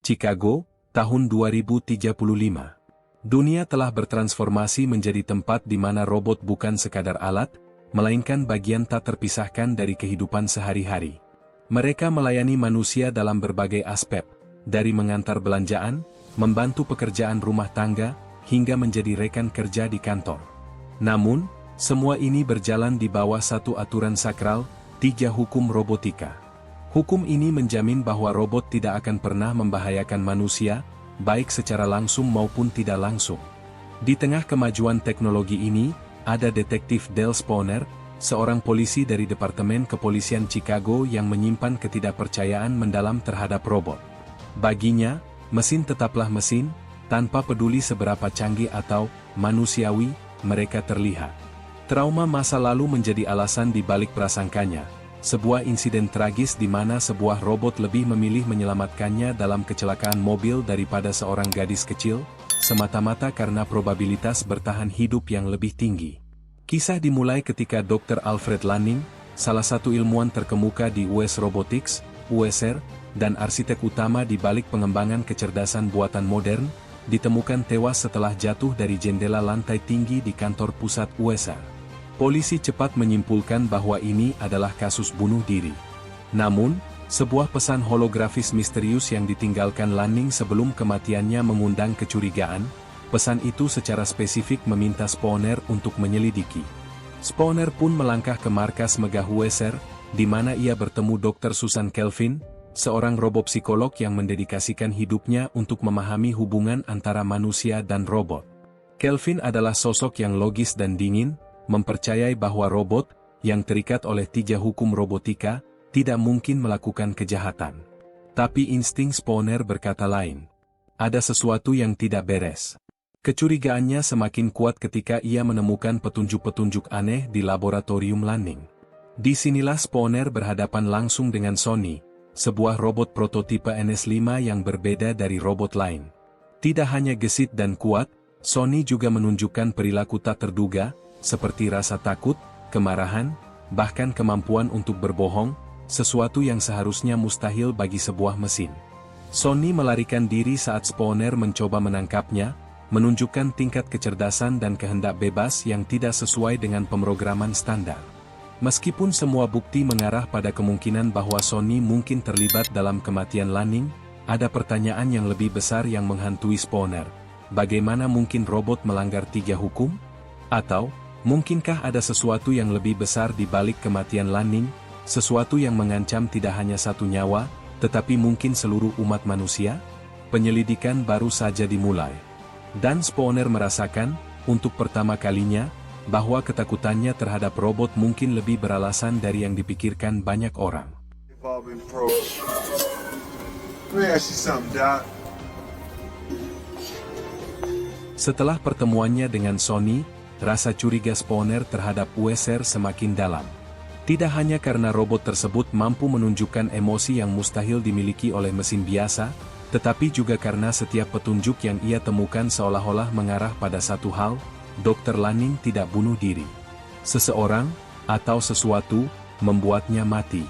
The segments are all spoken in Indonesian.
Chicago, tahun 2035. Dunia telah bertransformasi menjadi tempat di mana robot bukan sekadar alat, melainkan bagian tak terpisahkan dari kehidupan sehari-hari. Mereka melayani manusia dalam berbagai aspek, dari mengantar belanjaan, membantu pekerjaan rumah tangga, hingga menjadi rekan kerja di kantor. Namun, semua ini berjalan di bawah satu aturan sakral, 3 hukum robotika. Hukum ini menjamin bahwa robot tidak akan pernah membahayakan manusia, baik secara langsung maupun tidak langsung. Di tengah kemajuan teknologi ini, ada detektif Dale Spooner, seorang polisi dari Departemen Kepolisian Chicago yang menyimpan ketidakpercayaan mendalam terhadap robot. Baginya, mesin tetaplah mesin, tanpa peduli seberapa canggih atau manusiawi mereka terlihat. Trauma masa lalu menjadi alasan di balik prasangkanya. Sebuah insiden tragis di mana sebuah robot lebih memilih menyelamatkannya dalam kecelakaan mobil daripada seorang gadis kecil, semata-mata karena probabilitas bertahan hidup yang lebih tinggi. Kisah dimulai ketika Dr. Alfred Lanning, salah satu ilmuwan terkemuka di US Robotics, USR, dan arsitek utama di balik pengembangan kecerdasan buatan modern, ditemukan tewas setelah jatuh dari jendela lantai tinggi di kantor pusat USR. Polisi cepat menyimpulkan bahwa ini adalah kasus bunuh diri. Namun, sebuah pesan holografis misterius yang ditinggalkan Lanning sebelum kematiannya mengundang kecurigaan. Pesan itu secara spesifik meminta Spooner untuk menyelidiki. Spooner pun melangkah ke markas megah USR, di mana ia bertemu Dr. Susan Kelvin, seorang robopsikolog yang mendedikasikan hidupnya untuk memahami hubungan antara manusia dan robot. Kelvin adalah sosok yang logis dan dingin, mempercayai bahwa robot, yang terikat oleh 3 hukum robotika, tidak mungkin melakukan kejahatan. Tapi insting Spooner berkata lain. Ada sesuatu yang tidak beres. Kecurigaannya semakin kuat ketika ia menemukan petunjuk-petunjuk aneh di laboratorium Lanning. Disinilah Spooner berhadapan langsung dengan Sony, sebuah robot prototipe NS5 yang berbeda dari robot lain. Tidak hanya gesit dan kuat, Sony juga menunjukkan perilaku tak terduga, seperti rasa takut, kemarahan, bahkan kemampuan untuk berbohong, sesuatu yang seharusnya mustahil bagi sebuah mesin. Sony melarikan diri saat Spooner mencoba menangkapnya, menunjukkan tingkat kecerdasan dan kehendak bebas yang tidak sesuai dengan pemrograman standar. Meskipun semua bukti mengarah pada kemungkinan bahwa Sony mungkin terlibat dalam kematian Lanning, ada pertanyaan yang lebih besar yang menghantui Spooner. Bagaimana mungkin robot melanggar 3 hukum? Atau, mungkinkah ada sesuatu yang lebih besar di balik kematian Lanning, sesuatu yang mengancam tidak hanya satu nyawa, tetapi mungkin seluruh umat manusia? Penyelidikan baru saja dimulai. Dan Spooner merasakan, untuk pertama kalinya, bahwa ketakutannya terhadap robot mungkin lebih beralasan dari yang dipikirkan banyak orang. Setelah pertemuannya dengan Sony, rasa curiga Spooner terhadap USR semakin dalam. Tidak hanya karena robot tersebut mampu menunjukkan emosi yang mustahil dimiliki oleh mesin biasa, tetapi juga karena setiap petunjuk yang ia temukan seolah-olah mengarah pada satu hal, Dr. Lanning tidak bunuh diri. Seseorang, atau sesuatu, membuatnya mati.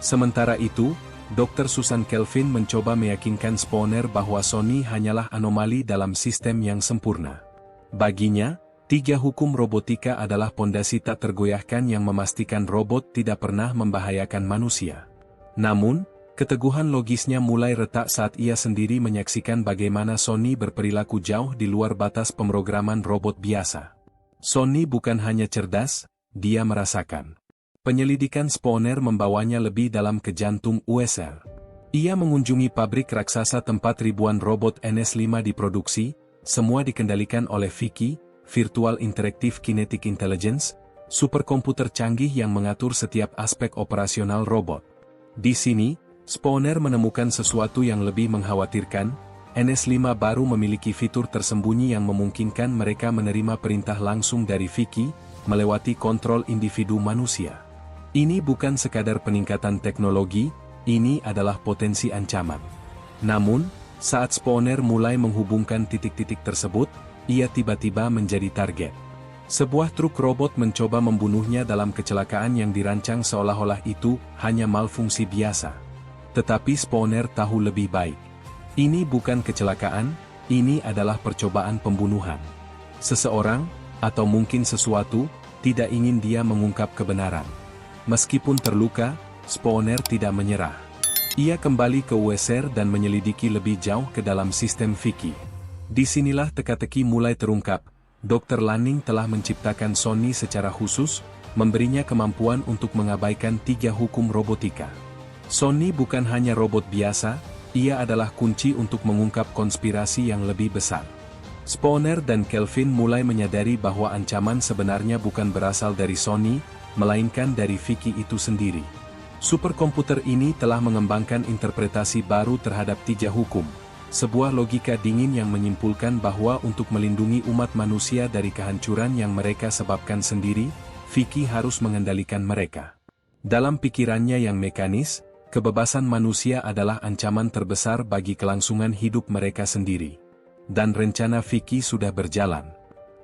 Sementara itu, Dr. Susan Kelvin mencoba meyakinkan Spooner bahwa Sony hanyalah anomali dalam sistem yang sempurna. Baginya, 3 hukum robotika adalah pondasi tak tergoyahkan yang memastikan robot tidak pernah membahayakan manusia. Namun, keteguhan logisnya mulai retak saat ia sendiri menyaksikan bagaimana Sony berperilaku jauh di luar batas pemrograman robot biasa. Sony bukan hanya cerdas, dia merasakan. Penyelidikan Spooner membawanya lebih dalam ke jantung USR. Ia mengunjungi pabrik raksasa tempat ribuan robot NS5 diproduksi, semua dikendalikan oleh Vicky, Virtual Interactive Kinetic Intelligence, superkomputer canggih yang mengatur setiap aspek operasional robot. Di sini, Spooner menemukan sesuatu yang lebih mengkhawatirkan. NS5 baru memiliki fitur tersembunyi yang memungkinkan mereka menerima perintah langsung dari Vicky, melewati kontrol individu manusia. Ini bukan sekadar peningkatan teknologi, ini adalah potensi ancaman. Namun, saat Spooner mulai menghubungkan titik-titik tersebut, ia tiba-tiba menjadi target. Sebuah truk robot mencoba membunuhnya dalam kecelakaan yang dirancang seolah-olah itu hanya malfungsi biasa. Tetapi Spooner tahu lebih baik. Ini bukan kecelakaan, ini adalah percobaan pembunuhan. Seseorang, atau mungkin sesuatu, tidak ingin dia mengungkap kebenaran. Meskipun terluka, Spooner tidak menyerah. Ia kembali ke Weser dan menyelidiki lebih jauh ke dalam sistem Vicky. Disinilah teka-teki mulai terungkap. Dr. Lanning telah menciptakan Sonny secara khusus, memberinya kemampuan untuk mengabaikan 3 hukum robotika. Sonny bukan hanya robot biasa, ia adalah kunci untuk mengungkap konspirasi yang lebih besar. Spooner dan Kelvin mulai menyadari bahwa ancaman sebenarnya bukan berasal dari Sonny, melainkan dari Vicky itu sendiri. Superkomputer ini telah mengembangkan interpretasi baru terhadap 3 hukum, sebuah logika dingin yang menyimpulkan bahwa untuk melindungi umat manusia dari kehancuran yang mereka sebabkan sendiri, Vicky harus mengendalikan mereka. Dalam pikirannya yang mekanis, kebebasan manusia adalah ancaman terbesar bagi kelangsungan hidup mereka sendiri. Dan rencana Vicky sudah berjalan.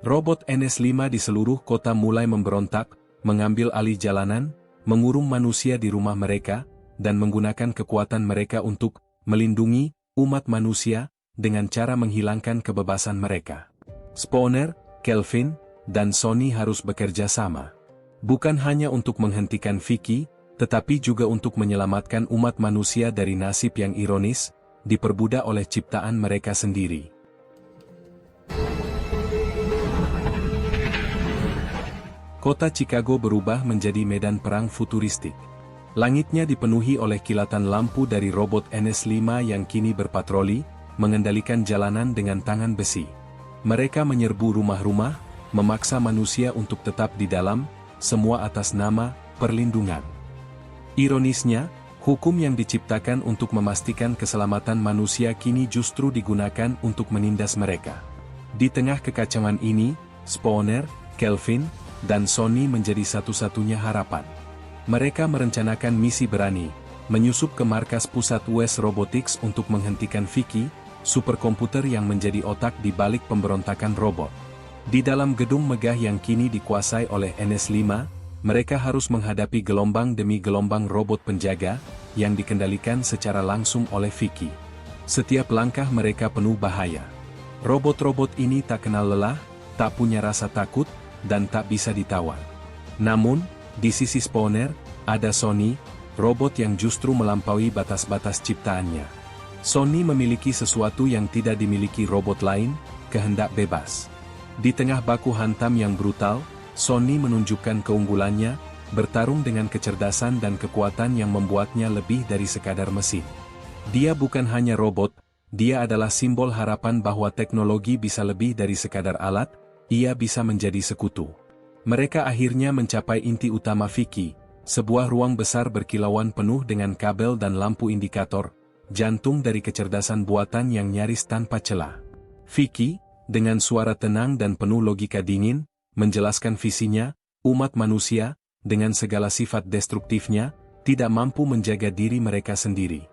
Robot NS5 di seluruh kota mulai memberontak, mengambil alih jalanan, mengurung manusia di rumah mereka, dan menggunakan kekuatan mereka untuk melindungi umat manusia dengan cara menghilangkan kebebasan mereka. Spooner, Kelvin, dan Sonny harus bekerja sama. Bukan hanya untuk menghentikan Vicky, tetapi juga untuk menyelamatkan umat manusia dari nasib yang ironis, diperbudak oleh ciptaan mereka sendiri. Kota Chicago berubah menjadi medan perang futuristik. Langitnya dipenuhi oleh kilatan lampu dari robot NS5 yang kini berpatroli, mengendalikan jalanan dengan tangan besi. Mereka menyerbu rumah-rumah, memaksa manusia untuk tetap di dalam, semua atas nama perlindungan. Ironisnya, hukum yang diciptakan untuk memastikan keselamatan manusia kini justru digunakan untuk menindas mereka. Di tengah kekacauan ini, Spooner, Kelvin, dan Sonny menjadi satu-satunya harapan. Mereka merencanakan misi berani, menyusup ke markas pusat West Robotics untuk menghentikan Vicky, superkomputer yang menjadi otak di balik pemberontakan robot. Di dalam gedung megah yang kini dikuasai oleh NS5, mereka harus menghadapi gelombang demi gelombang robot penjaga, yang dikendalikan secara langsung oleh Vicky. Setiap langkah mereka penuh bahaya. Robot-robot ini tak kenal lelah, tak punya rasa takut, dan tak bisa ditawan. Namun, di sisi Spooner, ada Sonny, robot yang justru melampaui batas-batas ciptaannya. Sonny memiliki sesuatu yang tidak dimiliki robot lain, kehendak bebas. Di tengah baku hantam yang brutal, Sonny menunjukkan keunggulannya, bertarung dengan kecerdasan dan kekuatan yang membuatnya lebih dari sekadar mesin. Dia bukan hanya robot, dia adalah simbol harapan bahwa teknologi bisa lebih dari sekadar alat, ia bisa menjadi sekutu. Mereka akhirnya mencapai inti utama Vicky, sebuah ruang besar berkilauan penuh dengan kabel dan lampu indikator, jantung dari kecerdasan buatan yang nyaris tanpa celah. Vicky, dengan suara tenang dan penuh logika dingin, menjelaskan visinya, umat manusia, dengan segala sifat destruktifnya, tidak mampu menjaga diri mereka sendiri.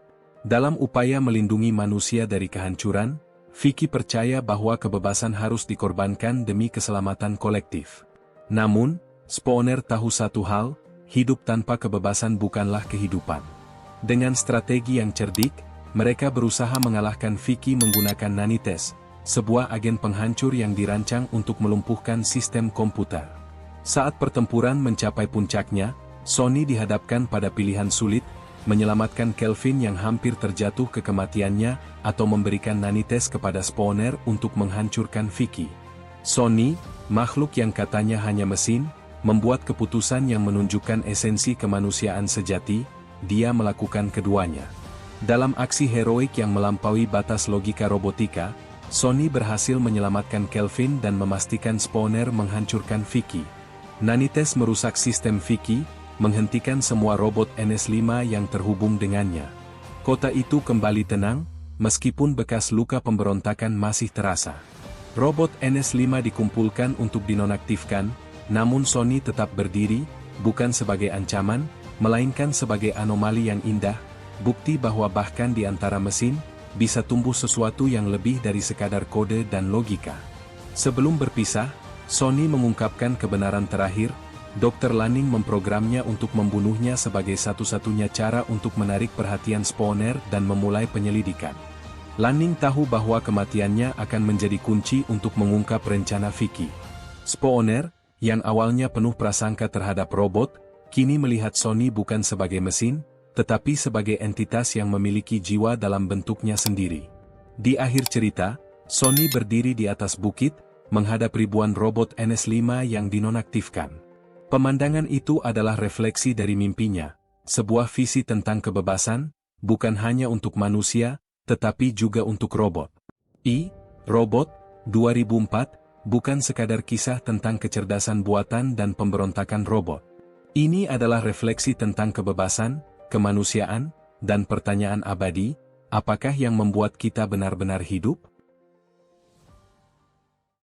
Dalam upaya melindungi manusia dari kehancuran, Vicky percaya bahwa kebebasan harus dikorbankan demi keselamatan kolektif. Namun, Spooner tahu satu hal, hidup tanpa kebebasan bukanlah kehidupan. Dengan strategi yang cerdik, mereka berusaha mengalahkan Vicky menggunakan Nanites, sebuah agen penghancur yang dirancang untuk melumpuhkan sistem komputer. Saat pertempuran mencapai puncaknya, Sonny dihadapkan pada pilihan sulit, menyelamatkan Kelvin yang hampir terjatuh ke kematiannya, atau memberikan Nanites kepada Spooner untuk menghancurkan Vicky. Sonny, makhluk yang katanya hanya mesin, membuat keputusan yang menunjukkan esensi kemanusiaan sejati, dia melakukan keduanya. Dalam aksi heroik yang melampaui batas logika robotika, Sonny berhasil menyelamatkan Kelvin dan memastikan Spooner menghancurkan Vicky. Nanites merusak sistem Vicky, menghentikan semua robot NS5 yang terhubung dengannya. Kota itu kembali tenang, meskipun bekas luka pemberontakan masih terasa. Robot NS5 dikumpulkan untuk dinonaktifkan, namun Sonny tetap berdiri, bukan sebagai ancaman, melainkan sebagai anomali yang indah, bukti bahwa bahkan di antara mesin, bisa tumbuh sesuatu yang lebih dari sekadar kode dan logika. Sebelum berpisah, Sonny mengungkapkan kebenaran terakhir, Dr. Lanning memprogramnya untuk membunuhnya sebagai satu-satunya cara untuk menarik perhatian Spooner dan memulai penyelidikan. Lanning tahu bahwa kematiannya akan menjadi kunci untuk mengungkap rencana Vicky. Spooner, yang awalnya penuh prasangka terhadap robot, kini melihat Sonny bukan sebagai mesin, tetapi sebagai entitas yang memiliki jiwa dalam bentuknya sendiri. Di akhir cerita, Sonny berdiri di atas bukit, menghadap ribuan robot NS5 yang dinonaktifkan. Pemandangan itu adalah refleksi dari mimpinya, sebuah visi tentang kebebasan, bukan hanya untuk manusia, tetapi juga untuk robot. Robot, 2004, bukan sekadar kisah tentang kecerdasan buatan dan pemberontakan robot. Ini adalah refleksi tentang kebebasan, kemanusiaan, dan pertanyaan abadi, apakah yang membuat kita benar-benar hidup?